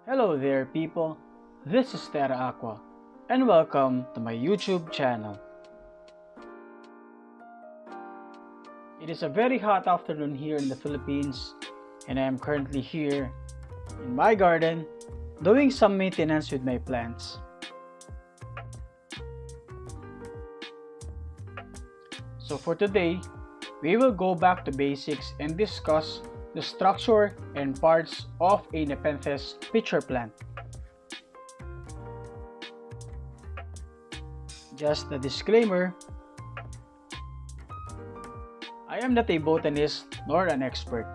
Hello there people, this is terraaqua and welcome to my YouTube channel. It is a very hot afternoon here in the Philippines and I am currently here in my garden doing some maintenance with my plants. So for today, we will go back to basics and discuss the structure and parts of a Nepenthes pitcher plant. Just a disclaimer, I am not a botanist nor an expert.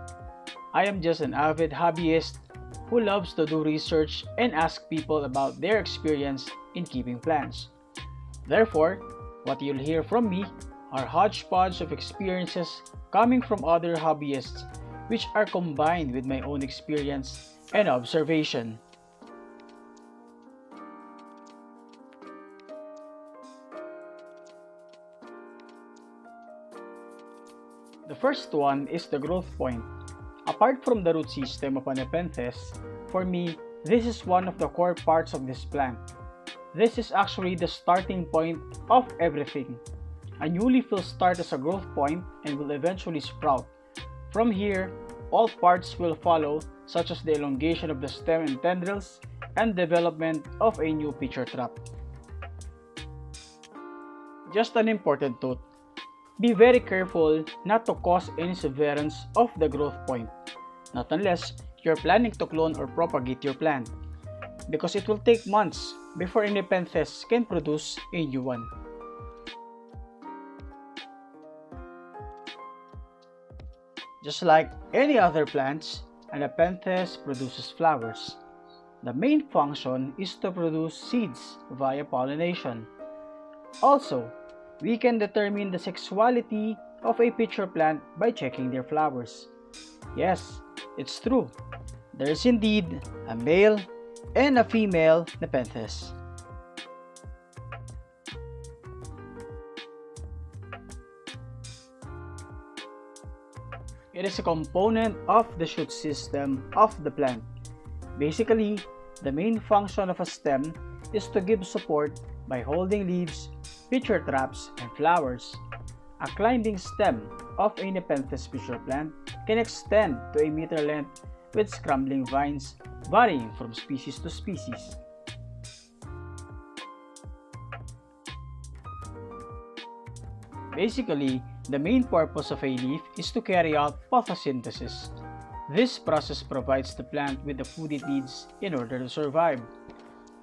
I am just an avid hobbyist who loves to do research and ask people about their experience in keeping plants. Therefore, what you'll hear from me are hodgepodge of experiences coming from other hobbyists which are combined with my own experience and observation. The first one is the growth point. Apart from the root system of a Nepenthes, for me, this is one of the core parts of this plant. This is actually the starting point of everything. A new leaf will start as a growth point and will eventually sprout. From here, all parts will follow, such as the elongation of the stem and tendrils and development of a new pitcher trap. Just an important note, be very careful not to cause any severance of the growth point, not unless you're planning to clone or propagate your plant, because it will take months before a Nepenthes can produce a new one. Just like any other plants, a Nepenthes produces flowers. The main function is to produce seeds via pollination. Also, we can determine the sexuality of a pitcher plant by checking their flowers. Yes, it's true. There is indeed a male and a female Nepenthes. It is a component of the shoot system of the plant. Basically, the main function of a stem is to give support by holding leaves, pitcher traps, and flowers. A climbing stem of a Nepenthes pitcher plant can extend to a meter length with scrambling vines varying from species to species. Basically, the main purpose of a leaf is to carry out photosynthesis. This process provides the plant with the food it needs in order to survive.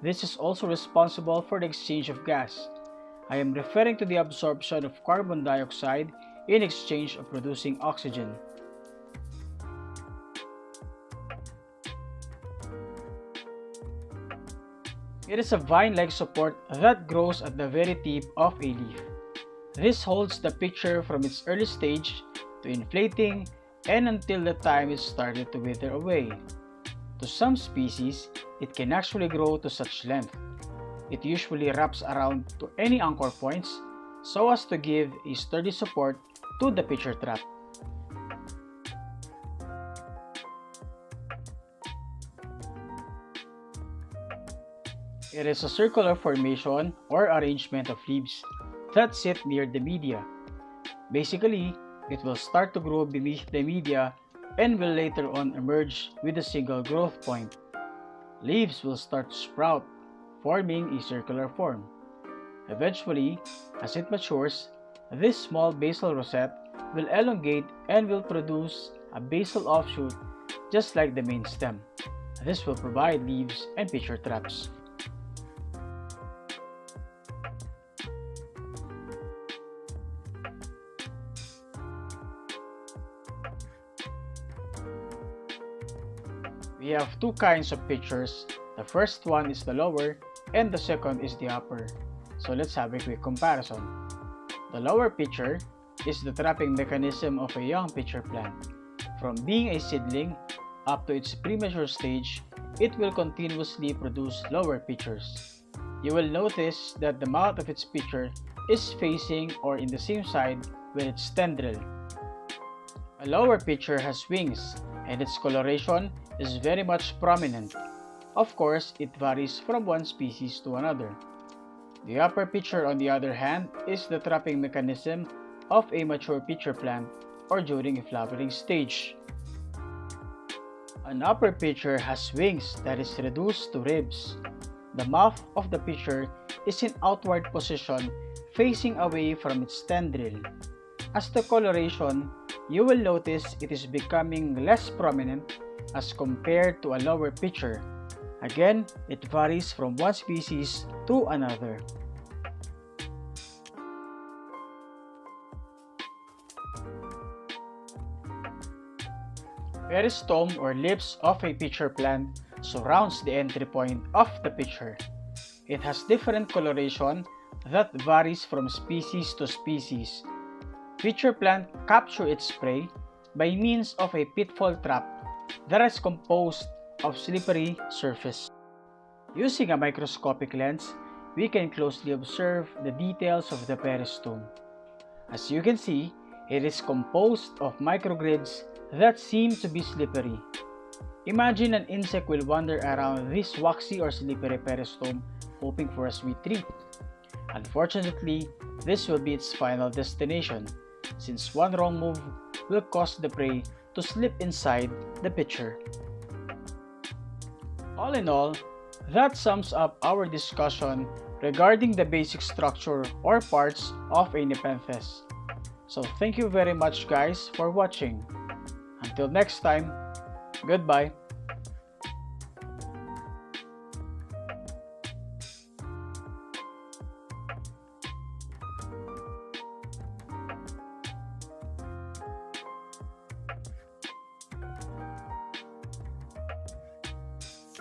This is also responsible for the exchange of gas. I am referring to the absorption of carbon dioxide in exchange of producing oxygen. It is a vine-like support that grows at the very tip of a leaf. This holds the pitcher from its early stage to inflating and until the time it started to wither away. To some species, it can actually grow to such length. It usually wraps around to any anchor points so as to give a sturdy support to the pitcher trap. It is a circular formation or arrangement of leaves that sit near the media. Basically, it will start to grow beneath the media and will later on emerge with a single growth point. Leaves will start to sprout, forming a circular form. Eventually, as it matures, this small basal rosette will elongate and will produce a basal offshoot just like the main stem. This will provide leaves and pitcher traps. We have two kinds of pitchers. The first one is the lower and the second is the upper. So let's have a quick comparison. The lower pitcher is the trapping mechanism of a young pitcher plant. From being a seedling up to its premature stage, it will continuously produce lower pitchers. You will notice that the mouth of its pitcher is facing or in the same side with its tendril. A lower pitcher has wings and its coloration is very much prominent. Of course, it varies from one species to another. The upper picture, on the other hand, is the trapping mechanism of a mature pitcher plant or during a flowering stage. An upper pitcher has wings that is reduced to ribs. The mouth of the pitcher is in outward position facing away from its tendril. As the coloration, you will notice it is becoming less prominent as compared to a lower pitcher. Again, it varies from one species to another. Peristome or lips of a pitcher plant surrounds the entry point of the pitcher. It has different coloration that varies from species to species. Pitcher plant capture its prey by means of a pitfall trap that is composed of slippery surface. Using a microscopic lens, we can closely observe the details of the peristome. As you can see, it is composed of microgrids that seem to be slippery. Imagine an insect will wander around this waxy or slippery peristome hoping for a sweet treat. Unfortunately, this will be its final destination, since one wrong move will cause the prey to slip inside the pitcher. All in all, that sums up our discussion regarding the basic structure or parts of a Nepenthes. So thank you very much guys for watching. Until next time, goodbye.